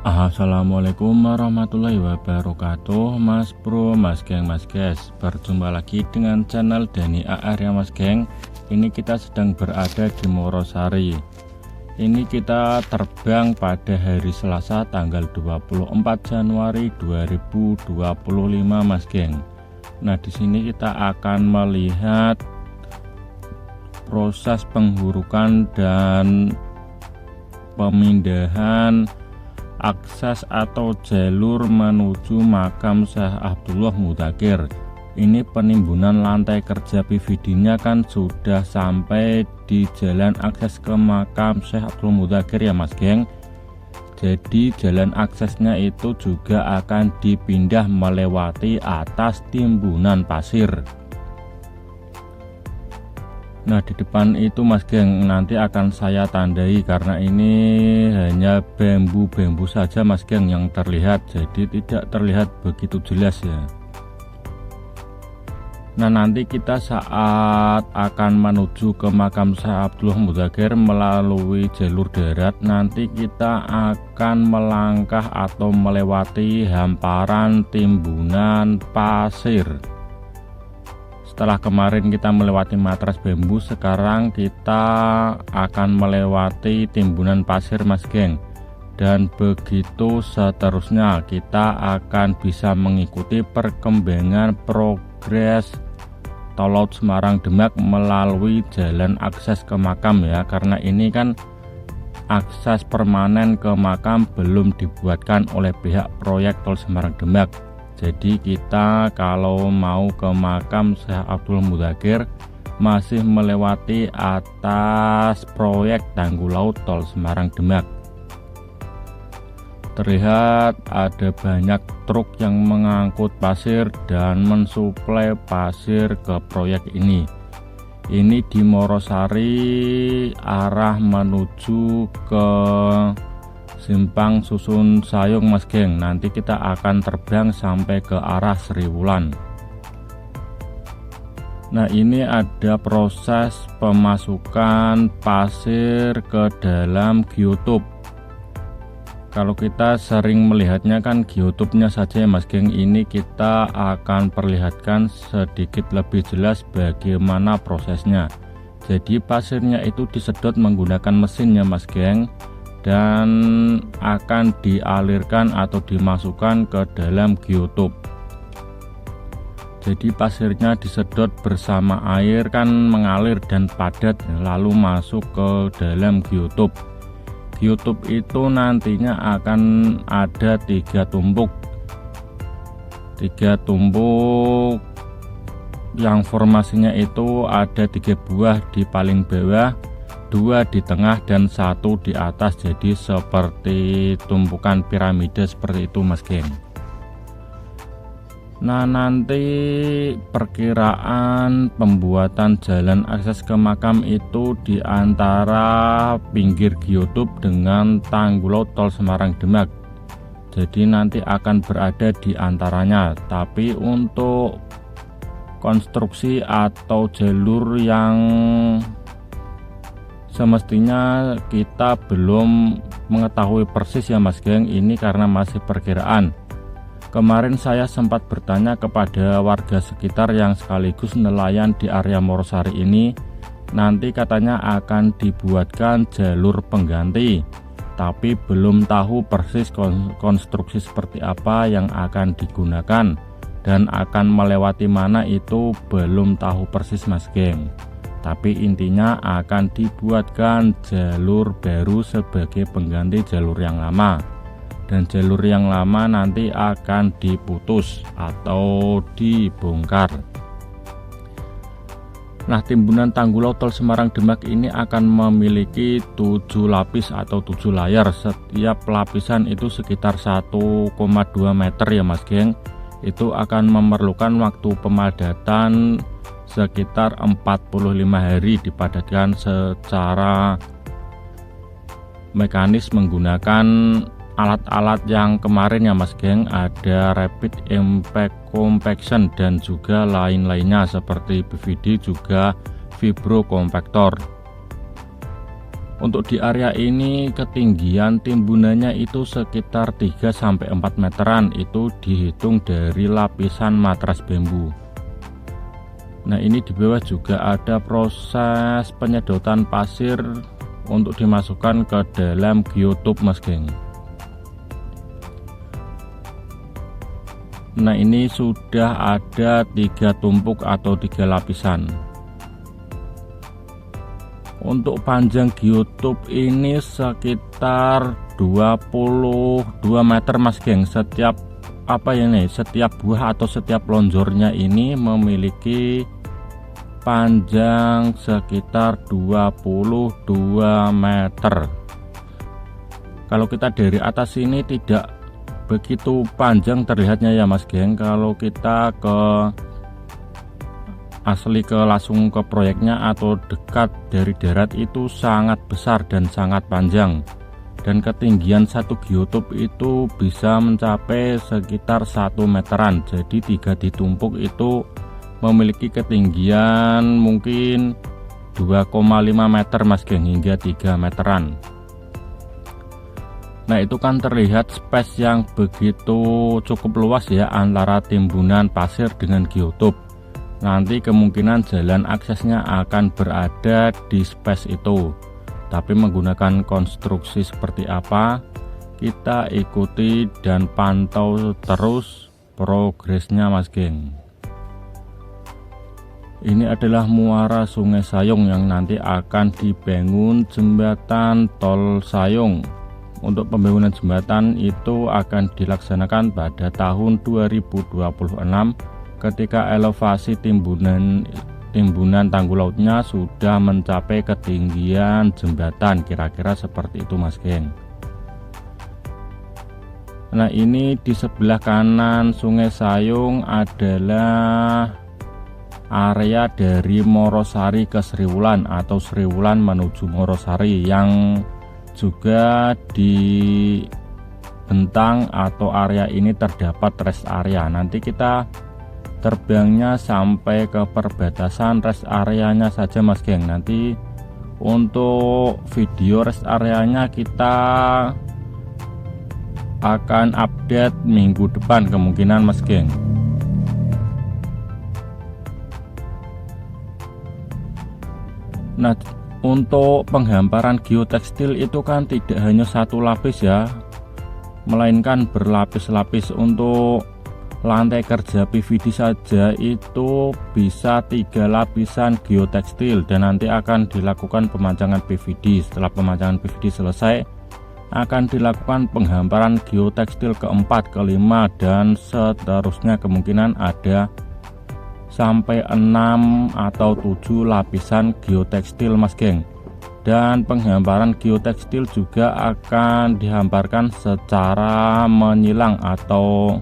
Assalamualaikum warahmatullahi wabarakatuh, Mas Bro, Mas Geng, Mas Guys. Berjumpa lagi dengan channel Dani AR ya Mas Geng. Ini kita sedang berada di Morosari. Ini kita terbang pada hari Selasa tanggal 24 Januari 2025 Mas Geng. Nah, di sini kita akan melihat proses penghurukan dan pemindahan akses atau jalur menuju makam Syekh Abdullah Mudzakkir. Ini penimbunan lantai kerja PVD-nya kan sudah sampai di jalan akses ke makam Syekh Abdullah Mudzakkir ya Mas Geng. Jadi jalan aksesnya itu juga akan dipindah melewati atas timbunan pasir. Nah, di depan itu Mas Geng nanti akan saya tandai karena ini hanya bambu-bambu saja Mas Geng yang terlihat, jadi tidak terlihat begitu jelas ya. Nah, nanti kita saat akan menuju ke makam Syekh Abdullah Mudzakkir melalui jalur darat, nanti kita akan melangkah atau melewati hamparan timbunan pasir. Setelah kemarin kita melewati matras bambu, sekarang kita akan melewati timbunan pasir Mas Geng. Dan begitu seterusnya, kita akan bisa mengikuti perkembangan progres Tol Laut Semarang Demak melalui jalan akses ke makam ya. Karena ini kan akses permanen ke makam belum dibuatkan oleh pihak proyek Tol Semarang Demak. Jadi kita kalau mau ke makam Syekh Abdullah Mudzakkir masih melewati atas proyek tanggul laut Tol Semarang Demak. Terlihat ada banyak truk yang mengangkut pasir dan mensuplai pasir ke proyek ini. Ini di Morosari arah menuju ke Simpang Susun Sayung Mas Geng. Nanti kita akan terbang sampai ke arah Seriwulan. Nah, ini ada proses pemasukan pasir ke dalam geotube. Kalau kita sering melihatnya kan geotube-nya saja ya Mas Geng. Ini kita akan perlihatkan sedikit lebih jelas bagaimana prosesnya. Jadi pasirnya itu disedot menggunakan mesinnya Mas Geng, dan akan dialirkan atau dimasukkan ke dalam geotube. Jadi pasirnya disedot bersama air kan mengalir dan padat lalu masuk ke dalam geotube. Geotube itu nantinya akan ada tiga tumpuk yang formasinya itu ada 3 buah di paling bawah, 2 di tengah dan 1 di atas, jadi seperti tumpukan piramida seperti itu Mas Geng. Nah, nanti perkiraan pembuatan jalan akses ke makam itu di antara pinggir geotube dengan tanggul laut Tol Semarang Demak. Jadi nanti akan berada di antaranya. Tapi untuk konstruksi atau jalur yang semestinya kita belum mengetahui persis ya Mas Geng, ini karena masih perkiraan. Kemarin saya sempat bertanya kepada warga sekitar yang sekaligus nelayan di area Morosari ini, nanti katanya akan dibuatkan jalur pengganti, tapi belum tahu persis konstruksi seperti apa yang akan digunakan dan akan melewati mana itu belum tahu persis Mas Geng. Tapi intinya akan dibuatkan jalur baru sebagai pengganti jalur yang lama, dan jalur yang lama nanti akan diputus atau dibongkar. Nah, timbunan tanggul laut Tol Semarang Demak ini akan memiliki 7 lapis atau 7 layar. Setiap lapisan itu sekitar 1,2 meter ya Mas Geng. Itu akan memerlukan waktu pemadatan sekitar 45 hari dipadatkan secara mekanis menggunakan alat-alat yang kemarin ya Mas Geng, ada rapid impact compaction dan juga lain-lainnya seperti PVD juga vibro compactor. Untuk di area ini ketinggian timbunannya itu sekitar 3-4 meteran, itu dihitung dari lapisan matras bambu. Nah, ini di bawah juga ada proses penyedotan pasir untuk dimasukkan ke dalam geotube, Mas geng. Nah, ini sudah ada 3 tumpuk atau 3 lapisan. Untuk panjang geotube ini sekitar 22 meter, Mas geng. Setiap setiap buah atau setiap lonjornya ini memiliki panjang sekitar 22 meter. Kalau kita dari atas ini tidak begitu panjang terlihatnya ya, Mas geng. Kalau kita langsung ke proyeknya atau dekat dari darat itu sangat besar dan sangat panjang, dan ketinggian satu geotube itu bisa mencapai sekitar 1 meteran. Jadi 3 ditumpuk itu memiliki ketinggian mungkin 2,5 meter, Mas geng, hingga 3 meteran. Nah, itu kan terlihat space yang begitu cukup luas ya antara timbunan pasir dengan geotube. Nanti kemungkinan jalan aksesnya akan berada di space itu, tapi menggunakan konstruksi seperti apa kita ikuti dan pantau terus progresnya, Mas geng. Ini adalah muara Sungai Sayung yang nanti akan dibangun jembatan tol Sayung. Untuk pembangunan jembatan itu akan dilaksanakan pada tahun 2026 ketika elevasi timbunan tanggul lautnya sudah mencapai ketinggian jembatan, kira-kira seperti itu, Mas geng. Nah, ini di sebelah kanan Sungai Sayung adalah area dari Morosari ke Sriwulan atau Sriwulan menuju Morosari, yang juga di bentang atau area ini terdapat rest area. Nanti kita terbangnya sampai ke perbatasan rest areanya saja, Mas geng. Nanti untuk video rest areanya kita akan update minggu depan kemungkinan, Mas geng. Nah, untuk penghamparan geotekstil itu kan tidak hanya satu lapis ya, melainkan berlapis-lapis. Untuk lantai kerja PVD saja itu bisa 3 lapisan geotekstil, dan nanti akan dilakukan pemancangan PVD. Setelah pemancangan PVD selesai, akan dilakukan penghamparan geotekstil keempat, kelima, dan seterusnya. Kemungkinan ada sampai 6 atau 7 lapisan geotekstil, Mas geng. Dan penghamparan geotekstil juga akan dihamparkan secara menyilang atau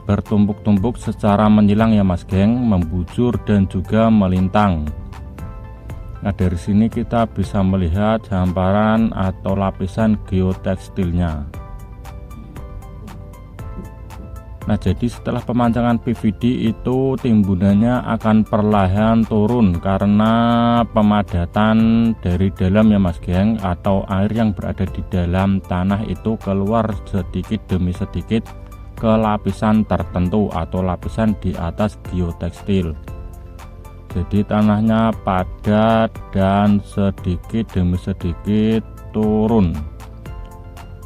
bertumpuk-tumpuk secara menyilang ya, Mas geng, membujur dan juga melintang. Nah, dari sini kita bisa melihat hamparan atau lapisan geotekstilnya. Nah, jadi setelah pemancangan PVD itu timbunannya akan perlahan turun karena pemadatan dari dalam ya, Mas geng, atau air yang berada di dalam tanah itu keluar sedikit demi sedikit ke lapisan tertentu atau lapisan di atas geotekstil. Jadi tanahnya padat dan sedikit demi sedikit turun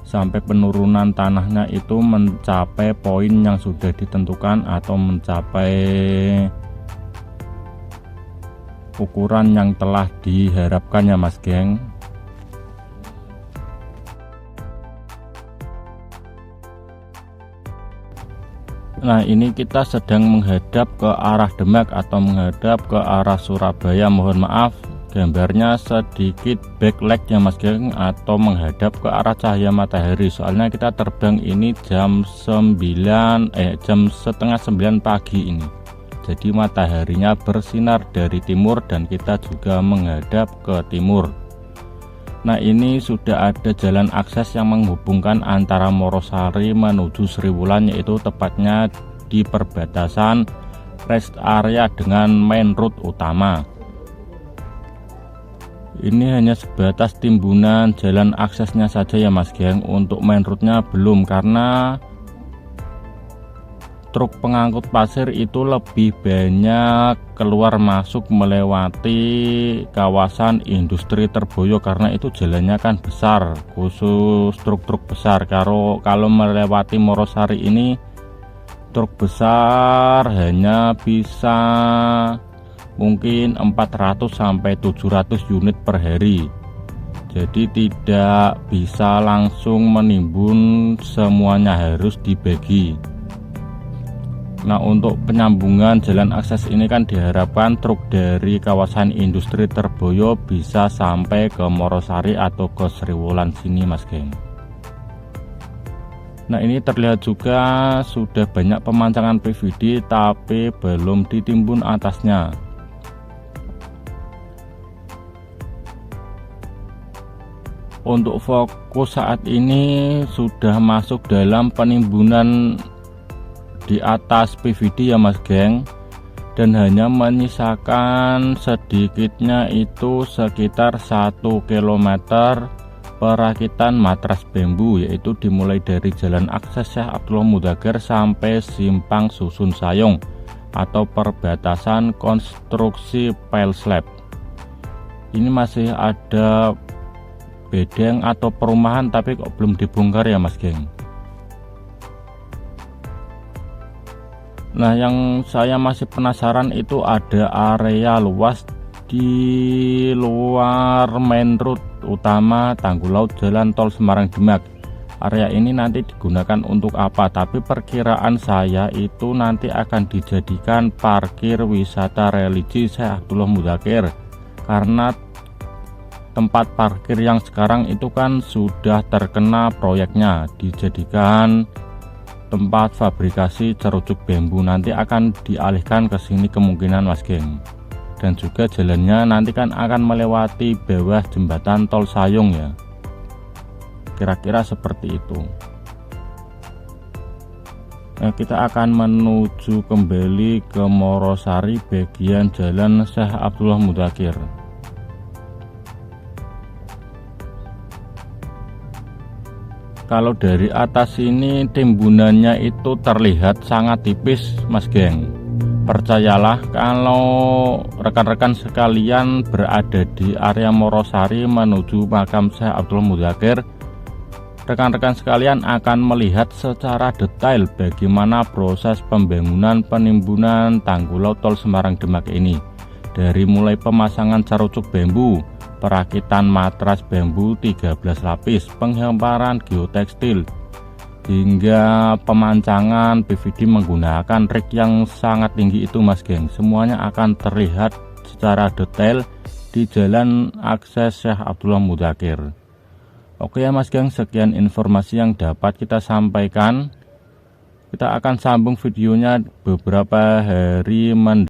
sampai penurunan tanahnya itu mencapai poin yang sudah ditentukan atau mencapai ukuran yang telah diharapkan ya, Mas geng. Nah, ini kita sedang menghadap ke arah Demak atau menghadap ke arah Surabaya. Mohon maaf, gambarnya sedikit backlight ya, Mas geng, atau menghadap ke arah cahaya matahari. Soalnya kita terbang ini jam setengah 9 pagi ini. Jadi mataharinya bersinar dari timur dan kita juga menghadap ke timur. Nah, ini sudah ada jalan akses yang menghubungkan antara Morosari menuju Sriwulan, yaitu tepatnya di perbatasan rest area dengan main road utama. Ini hanya sebatas timbunan jalan aksesnya saja ya Mas geng. Untuk main roadnya belum, karena truk pengangkut pasir itu lebih banyak keluar masuk melewati kawasan industri Terboyo, karena itu jalannya kan besar, khusus truk-truk besar. Kalau melewati Morosari ini truk besar hanya bisa mungkin 400 sampai 700 unit per hari. Jadi tidak bisa langsung menimbun, semuanya harus dibagi. Nah, untuk penyambungan jalan akses ini kan diharapkan truk dari kawasan industri Terboyo bisa sampai ke Morosari atau ke Sriwulan sini Mas geng. Nah, ini terlihat juga sudah banyak pemancangan PVD tapi belum ditimbun atasnya. Untuk fokus saat ini sudah masuk dalam penimbunan di atas PVD ya Mas geng, dan hanya menyisakan sedikitnya itu sekitar 1 km perakitan matras bambu, yaitu dimulai dari jalan akses Syekh Abdullah Mudzakkir sampai simpang Susun Sayong atau perbatasan konstruksi pile slab. Ini masih ada bedeng atau perumahan tapi kok belum dibongkar ya Mas geng. Nah, yang saya masih penasaran itu ada area luas di luar main road utama Tanggul Laut Jalan Tol Semarang Demak. Area ini nanti digunakan untuk apa? Tapi perkiraan saya itu nanti akan dijadikan parkir wisata religi Syekh Abdullah Mudzakkir, karena tempat parkir yang sekarang itu kan sudah terkena proyeknya, dijadikan tempat fabrikasi cerucuk bambu. Nanti akan dialihkan ke sini kemungkinan Mas geng. Dan juga jalannya nanti kan akan melewati bawah jembatan tol Sayong ya, kira-kira seperti itu. Nah, kita akan menuju kembali ke Morosari bagian jalan Syekh Abdullah Mudzakkir. Kalau dari atas ini timbunannya itu terlihat sangat tipis Mas geng. Percayalah, kalau rekan-rekan sekalian berada di area Morosari menuju makam Syekh Abdullah Mudzakkir, rekan-rekan sekalian akan melihat secara detail bagaimana proses pembangunan penimbunan tanggul laut tol Semarang Demak ini. Dari mulai pemasangan cerucuk bambu, perakitan matras bambu 13 lapis, penghamparan geotekstil, hingga pemancangan PVD menggunakan rig yang sangat tinggi itu Mas geng. Semuanya akan terlihat secara detail di jalan akses Syekh Abdullah Mudzakkir. Oke ya Mas geng, sekian informasi yang dapat kita sampaikan. Kita akan sambung videonya beberapa hari mendatang.